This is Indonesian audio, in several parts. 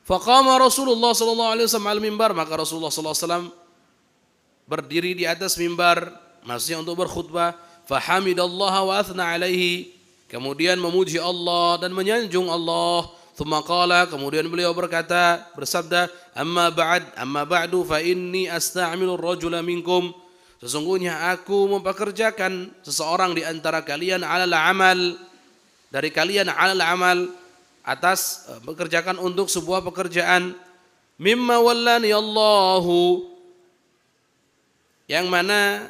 Faqama Rasulullah sallallahu alaihi wasallam al-mimbar, maka Rasulullah sallallahu alaihi wasallam berdiri di atas mimbar, maksudnya untuk berkhutbah. Fahamidallaha wa athna alaihi, kemudian memuji Allah dan menyanjung Allah. Tsumma qala, kemudian beliau berkata, bersabda, amma ba'du fa inni asta'milu ar-rajula minkum, sesungguhnya aku mempekerjakan seseorang di antara kalian alal amal, dari kalian alal amal, atas bekerjakan untuk sebuah pekerjaan, mimma wallani Allahu, yang mana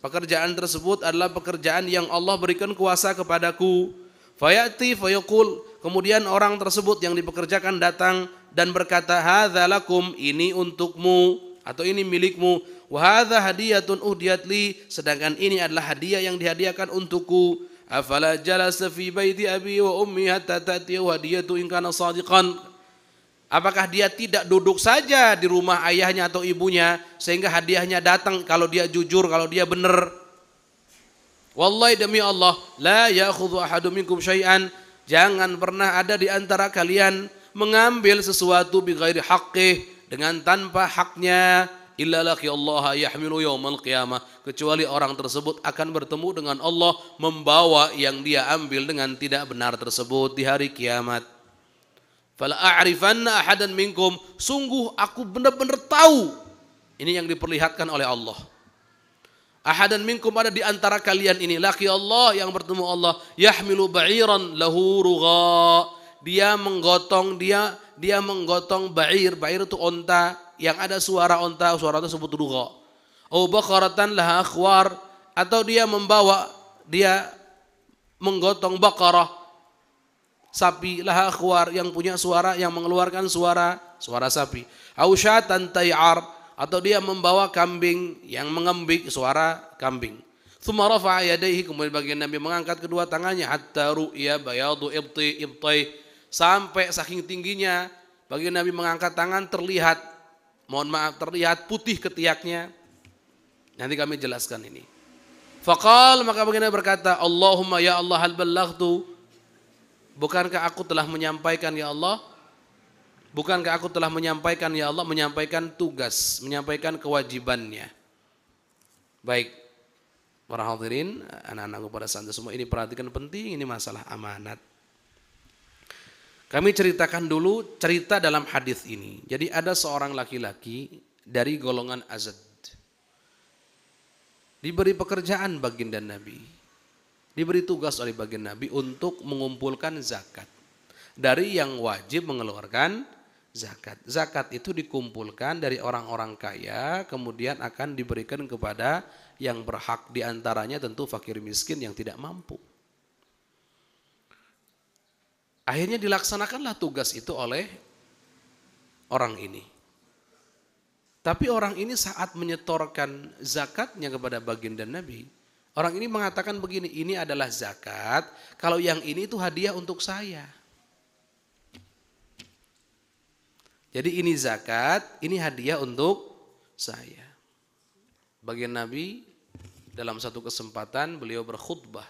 pekerjaan tersebut adalah pekerjaan yang Allah berikan kuasa kepadaku. Fayati fayaqul, kemudian orang tersebut yang dipekerjakan datang dan berkata, hadza lakum, ini untukmu atau ini milikmu, wa hadza hadiyatun uhdiyat li, sedangkan ini adalah hadiah yang dihadiahkan untukku. Afala jalasa fi baiti abi wa ummi hatta ta'tiyahu hadiyatu in kana shadiqan, apakah dia tidak duduk saja di rumah ayahnya atau ibunya sehingga hadiahnya datang kalau dia jujur, kalau dia benar? Wallahi, demi Allah, la ya'khudhu ahadum minkum syai'an, jangan pernah ada di antara kalian mengambil sesuatu bi ghairi haqqih, dengan tanpa haknya, illa laqi Allah yahmilu yaumal qiyamah, kecuali orang tersebut akan bertemu dengan Allah membawa yang dia ambil dengan tidak benar tersebut di hari kiamat. Fala a'rifanna ahadan minkum, sungguh aku benar-benar tahu, ini yang diperlihatkan oleh Allah. Ahadan minkum, ada di antara kalian ini, laki Allah, yang bertemu Allah, yahmilu ba'iran lahu rugha, dia menggotong ba'ir itu onta yang ada suara onta, suara tersebut rugha. Au baqaratan laha akhwar, atau dia menggotong baqarah, sapi, laha akhwar, yang punya suara, yang mengeluarkan suara sapi. Au syatan tay'ar, atau dia membawa kambing yang mengembik, suara kambing. Tsumma rafa'a yadayhi, kemudian bagian Nabi mengangkat kedua tangannya, hatta ru'ya bayadu ibtai, sampai saking tingginya bagian Nabi mengangkat tangan terlihat putih ketiaknya. Nanti kami jelaskan ini. Faqal, maka bagian Nabi berkata, Allahumma ya Allah, hal ballaghtu, bukankah aku telah menyampaikan ya Allah? Bukankah aku telah menyampaikan ya Allah, menyampaikan tugas, menyampaikan kewajibannya. Baik, para hadirin, anak-anakku pada santri semua, ini perhatikan, penting, ini masalah amanat. Kami ceritakan dulu cerita dalam hadis ini. Jadi ada seorang laki-laki dari golongan Azad, diberi pekerjaan baginda Nabi, diberi tugas oleh baginda Nabi untuk mengumpulkan zakat dari yang wajib mengeluarkan zakat. Zakat itu dikumpulkan dari orang-orang kaya, kemudian akan diberikan kepada yang berhak, diantaranya tentu fakir miskin yang tidak mampu. Akhirnya dilaksanakanlah tugas itu oleh orang ini. Tapi orang ini saat menyetorkan zakatnya kepada baginda Nabi, orang ini mengatakan begini, ini adalah zakat, kalau yang ini itu hadiah untuk saya. Jadi ini zakat, ini hadiah untuk saya. Bagian Nabi dalam satu kesempatan beliau berkhutbah,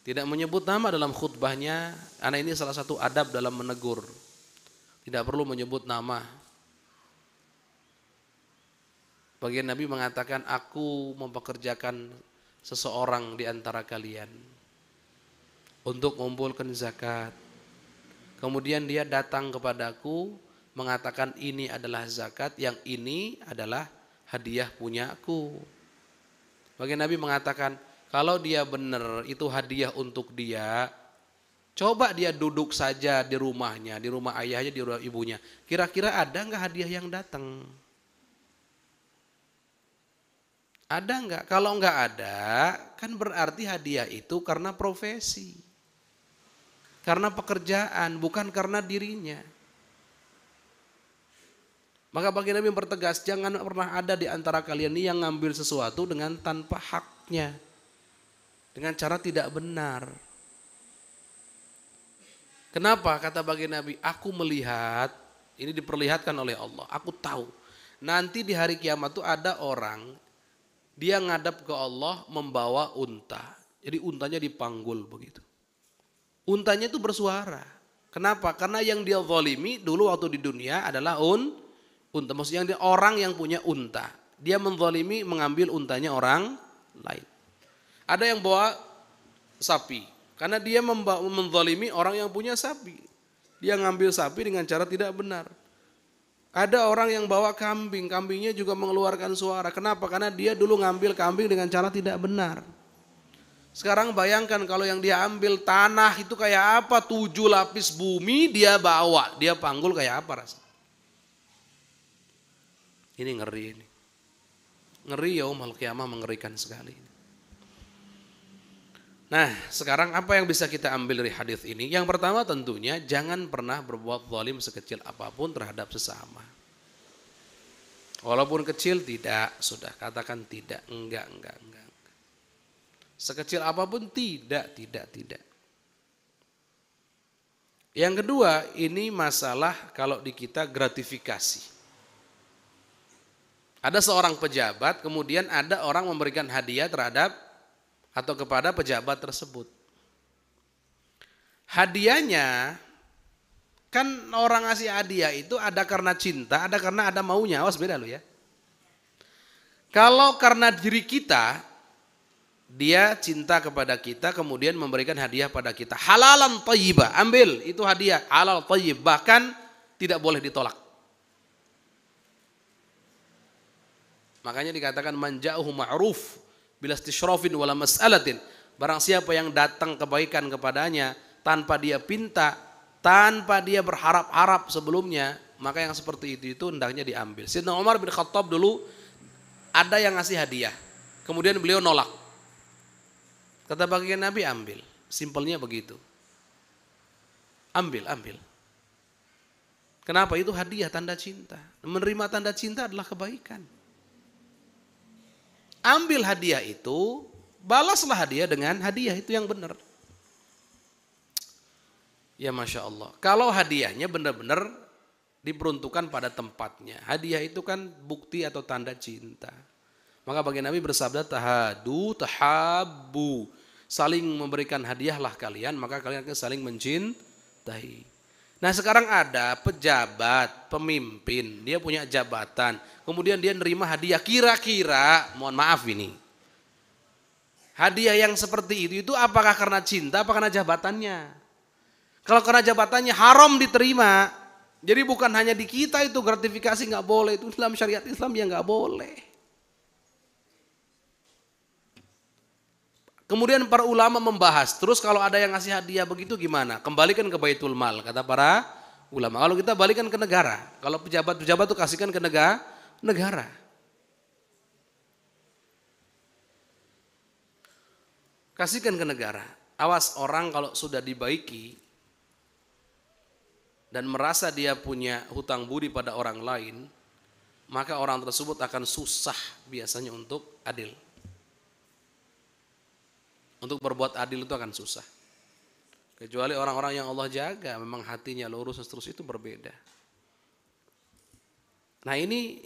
tidak menyebut nama dalam khutbahnya, karena ini salah satu adab dalam menegur, tidak perlu menyebut nama. Bagian Nabi mengatakan, aku mempekerjakan seseorang di antara kalian untuk mengumpulkan zakat. Kemudian dia datang kepadaku mengatakan ini adalah zakat, yang ini adalah hadiah punyaku. Bagian Nabi mengatakan, kalau dia benar itu hadiah untuk dia, coba dia duduk saja di rumahnya, di rumah ayahnya, di rumah ibunya. Kira-kira ada enggak hadiah yang datang? Ada enggak? Kalau enggak ada, kan berarti hadiah itu karena profesi, karena pekerjaan, bukan karena dirinya. Maka bagi Nabi mempertegas, jangan pernah ada di antara kalian ini yang ngambil sesuatu dengan tanpa haknya, dengan cara tidak benar. Kenapa? Kata bagi Nabi, aku melihat, ini diperlihatkan oleh Allah, aku tahu nanti di hari kiamat itu ada orang, dia ngadap ke Allah membawa unta. Jadi untanya dipanggul begitu. Untanya itu bersuara. Kenapa? Karena yang dia zalimi dulu waktu di dunia adalah unta. Maksudnya orang yang punya unta. Dia menzalimi mengambil untanya orang lain. Ada yang bawa sapi. Karena dia menzalimi orang yang punya sapi. Dia ngambil sapi dengan cara tidak benar. Ada orang yang bawa kambing. Kambingnya juga mengeluarkan suara. Kenapa? Karena dia dulu ngambil kambing dengan cara tidak benar. Sekarang bayangkan kalau yang dia ambil tanah itu kayak apa, 7 lapis bumi dia bawa, dia panggul kayak apa rasanya. Ini ngeri ini. Ngeri yaumul qiyamah, mengerikan sekali. Nah, sekarang apa yang bisa kita ambil dari hadis ini? Yang pertama tentunya jangan pernah berbuat zalim sekecil apapun terhadap sesama. Walaupun kecil tidak, sudah katakan tidak, enggak. Sekecil apapun tidak. Yang kedua, ini masalah kalau di kita gratifikasi. Ada seorang pejabat, kemudian ada orang memberikan hadiah terhadap atau kepada pejabat tersebut. Hadiahnya, kan orang ngasih hadiah itu ada karena cinta, ada karena ada maunya. Awas beda loh ya. Kalau karena diri kita, dia cinta kepada kita kemudian memberikan hadiah pada kita. Halalan thayyibah, ambil itu hadiah halal thayyib, bahkan tidak boleh ditolak. Makanya dikatakan manja'uhu ma'ruf bila istisyrafin wala mas'alatin. Barang siapa yang datang kebaikan kepadanya tanpa dia pinta, tanpa dia berharap-harap sebelumnya, maka yang seperti itu hendaknya diambil. Sayyidina Umar bin Khattab dulu ada yang ngasih hadiah, kemudian beliau nolak. Kata baginda Nabi, ambil. Simpelnya begitu. Ambil. Kenapa? Itu hadiah tanda cinta. Menerima tanda cinta adalah kebaikan. Ambil hadiah itu, balaslah hadiah dengan hadiah itu yang benar. Ya Masya Allah. Kalau hadiahnya benar-benar diperuntukkan pada tempatnya. Hadiah itu kan bukti atau tanda cinta. Maka baginda Nabi bersabda, tahadu, tahabbu. Saling memberikan hadiahlah kalian, maka kalian akan saling mencintai. Nah sekarang ada pejabat, pemimpin, dia punya jabatan, kemudian dia nerima hadiah, kira-kira, mohon maaf ini, hadiah yang seperti itu apakah karena cinta, apa karena jabatannya? Kalau karena jabatannya haram diterima, jadi bukan hanya di kita itu gratifikasi nggak boleh, itu dalam syariat Islam ya nggak boleh. Kemudian para ulama membahas, terus kalau ada yang ngasih hadiah begitu gimana? Kembalikan ke Baitul Mal, kata para ulama. Kalau kita balikan ke negara, kalau pejabat-pejabat itu kasihkan ke negara. Kasihkan ke negara. Awas orang kalau sudah dibaiki dan merasa dia punya hutang budi pada orang lain, maka orang tersebut akan susah biasanya untuk adil. Untuk berbuat adil itu akan susah. Kecuali orang-orang yang Allah jaga, memang hatinya lurus terus itu berbeda. Nah ini,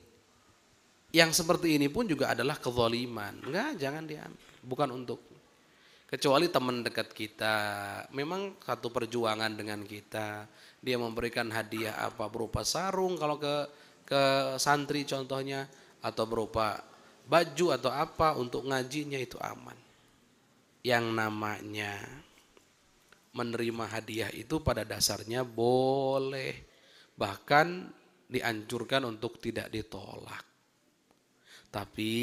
yang seperti ini pun juga adalah kezaliman. Enggak, jangan diambil. Bukan untuk. Kecuali teman dekat kita, memang satu perjuangan dengan kita. Dia memberikan hadiah apa, berupa sarung kalau ke santri contohnya, atau berupa baju atau apa untuk ngajinya, itu aman. Yang namanya menerima hadiah itu pada dasarnya boleh, bahkan dianjurkan untuk tidak ditolak. Tapi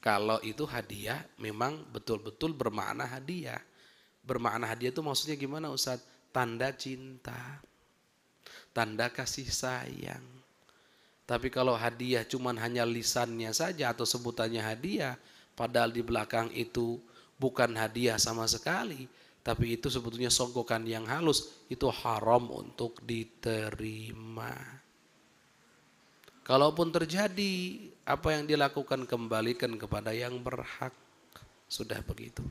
kalau itu hadiah memang betul-betul bermakna hadiah. Bermakna hadiah itu maksudnya gimana Ustadz? Tanda cinta, tanda kasih sayang. Tapi kalau hadiah cuman hanya lisannya saja atau sebutannya hadiah, padahal di belakang itu bukan hadiah sama sekali, tapi itu sebetulnya songgokan yang halus, itu haram untuk diterima. Kalaupun terjadi, apa yang dilakukan kembalikan kepada yang berhak. Sudah begitu.